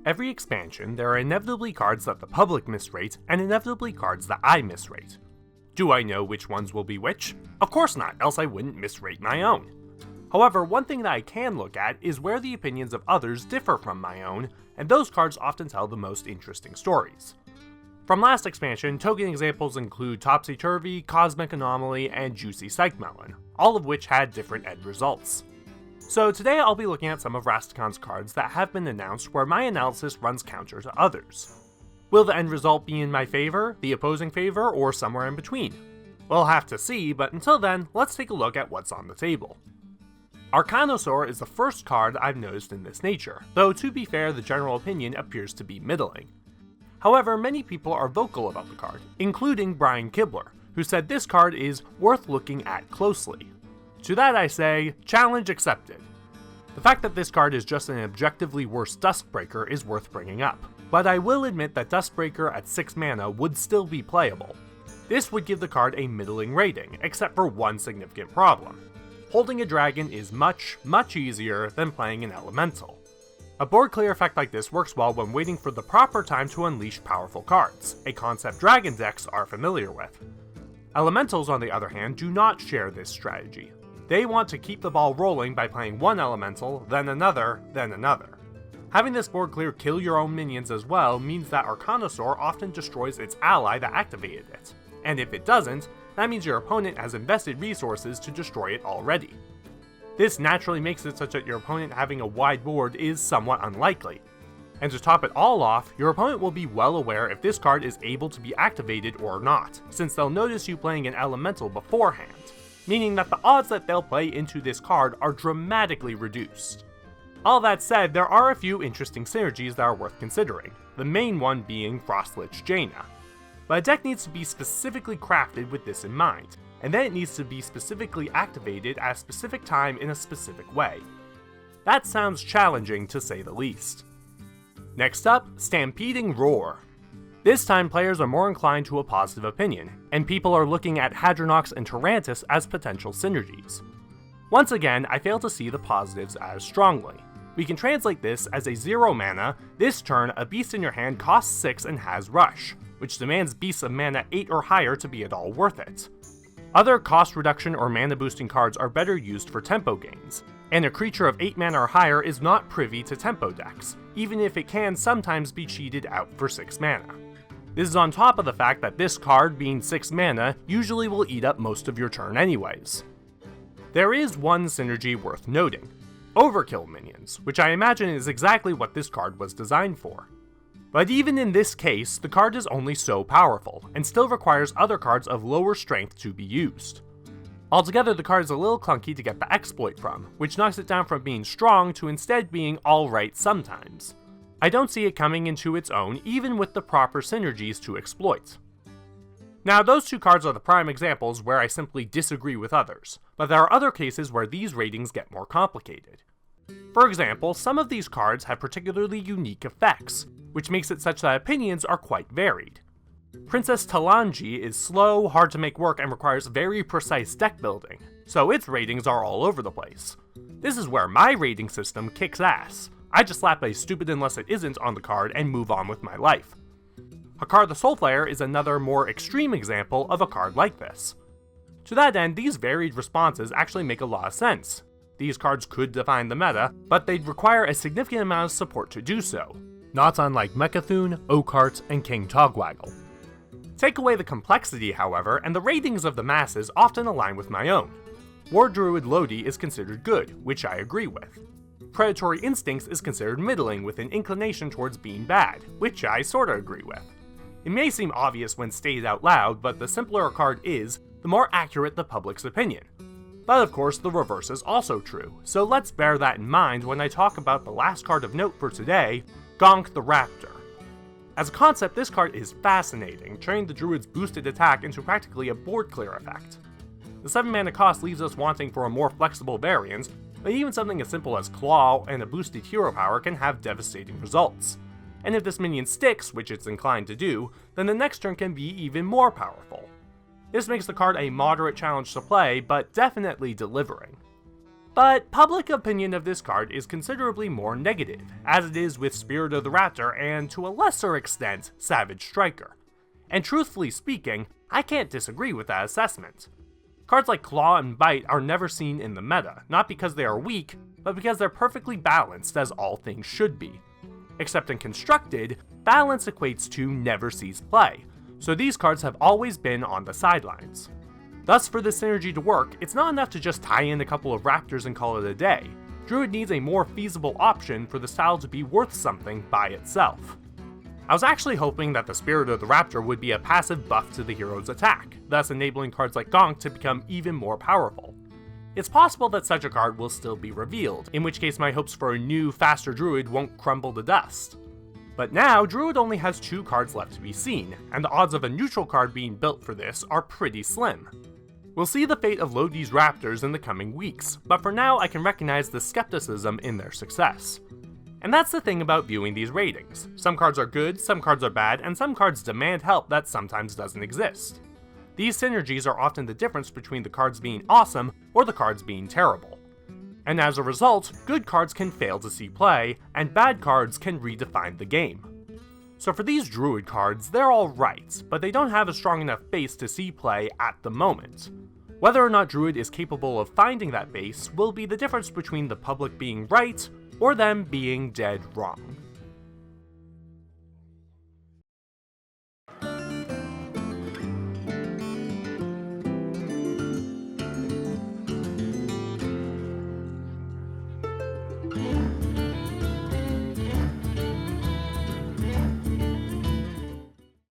Every expansion, there are inevitably cards that the public misrate, and inevitably cards that I misrate. Do I know which ones will be which? Of course not, else I wouldn't misrate my own. However, one thing that I can look at is where the opinions of others differ from my own, and those cards often tell the most interesting stories. From last expansion, token examples include Topsy Turvy, Cosmic Anomaly, and Juicy Psychmelon, all of which had different end results. So today I'll be looking at some of Rastakhan's cards that have been announced where my analysis runs counter to others. Will the end result be in my favor, the opposing favor, or somewhere in between? We'll have to see, but until then, let's take a look at what's on the table. Our Connoisseur is the first card I've noticed in this nature, though to be fair, the general opinion appears to be middling. However, many people are vocal about the card, including Brian Kibler, who said this card is worth looking at closely. To that I say, challenge accepted. The fact that this card is just an objectively worse Duskbreaker is worth bringing up, but I will admit that Duskbreaker at 6 mana would still be playable. This would give the card a middling rating, except for one significant problem. Holding a dragon is much easier than playing an elemental. A board clear effect like this works well when waiting for the proper time to unleash powerful cards, a concept dragon decks are familiar with. Elementals, on the other hand, do not share this strategy. They want to keep the ball rolling by playing one elemental, then another, then another. Having this board clear kill your own minions as well means that our Connoisseur often destroys its ally that activated it, and if it doesn't, that means your opponent has invested resources to destroy it already. This naturally makes it such that your opponent having a wide board is somewhat unlikely. And to top it all off, your opponent will be well aware if this card is able to be activated or not, since they'll notice you playing an elemental beforehand, meaning that the odds that they'll play into this card are dramatically reduced. All that said, there are a few interesting synergies that are worth considering, the main one being Frostlich Jaina. But a deck needs to be specifically crafted with this in mind, and then it needs to be specifically activated at a specific time in a specific way. That sounds challenging to say the least. Next up, Stampeding Roar. This time players are more inclined to a positive opinion, and people are looking at Hadronox and Tarantus as potential synergies. Once again, I fail to see the positives as strongly. We can translate this as a 0 mana, this turn a beast in your hand costs 6 and has Rush, which demands beasts of mana 8 or higher to be at all worth it. Other cost reduction or mana boosting cards are better used for tempo gains, and a creature of 8 mana or higher is not privy to tempo decks, even if it can sometimes be cheated out for 6 mana. This is on top of the fact that this card, being 6 mana, usually will eat up most of your turn anyways. There is one synergy worth noting: Overkill minions, which I imagine is exactly what this card was designed for. But even in this case, the card is only so powerful, and still requires other cards of lower strength to be used. Altogether, the card is a little clunky to get the exploit from, which knocks it down from being strong to instead being alright sometimes. I don't see it coming into its own even with the proper synergies to exploit. Now, those two cards are the prime examples where I simply disagree with others, but there are other cases where these ratings get more complicated. For example, some of these cards have particularly unique effects, which makes it such that opinions are quite varied. Princess Talanji is slow, hard to make work, and requires very precise deck building, so its ratings are all over the place. This is where my rating system kicks ass. I just slap a stupid unless it isn't on the card and move on with my life. Hakar the Soulflayer is another more extreme example of a card like this. To that end, these varied responses actually make a lot of sense. These cards could define the meta, but they'd require a significant amount of support to do so, not unlike Mecha'thun, Oakheart, and King Togwaggle. Take away the complexity, however, and the ratings of the masses often align with my own. War Druid Lodi is considered good, which I agree with. Predatory Instincts is considered middling with an inclination towards being bad, which I sorta agree with. It may seem obvious when stated out loud, but the simpler a card is, the more accurate the public's opinion. But of course, the reverse is also true, so let's bear that in mind when I talk about the last card of note for today, Gonk the Raptor. As a concept, this card is fascinating, turning the Druid's boosted attack into practically a board clear effect. The 7 mana cost leaves us wanting for a more flexible variant, but even something as simple as Claw and a boosted hero power can have devastating results. And if this minion sticks, which it's inclined to do, then the next turn can be even more powerful. This makes the card a moderate challenge to play, but definitely delivering. But public opinion of this card is considerably more negative, as it is with Spirit of the Raptor and, to a lesser extent, Savage Striker. And truthfully speaking, I can't disagree with that assessment. Cards like Claw and Bite are never seen in the meta, not because they are weak, but because they're perfectly balanced as all things should be. Except in Constructed, balance equates to never sees play, so these cards have always been on the sidelines. Thus, for this synergy to work, it's not enough to just tie in a couple of Raptors and call it a day. Druid needs a more feasible option for the style to be worth something by itself. I was actually hoping that the Spirit of the Raptor would be a passive buff to the hero's attack, thus enabling cards like Gonk to become even more powerful. It's possible that such a card will still be revealed, in which case my hopes for a new, faster Druid won't crumble to dust. But now, Druid only has 2 cards left to be seen, and the odds of a neutral card being built for this are pretty slim. We'll see the fate of Lodi's Raptors in the coming weeks, but for now I can recognize the skepticism in their success. And that's the thing about viewing these ratings. Some cards are good, some cards are bad, and some cards demand help that sometimes doesn't exist. These synergies are often the difference between the cards being awesome or the cards being terrible. And as a result, good cards can fail to see play, and bad cards can redefine the game. So for these Druid cards, they're alright, but they don't have a strong enough base to see play at the moment. Whether or not Druid is capable of finding that base will be the difference between the public being right or them being dead wrong.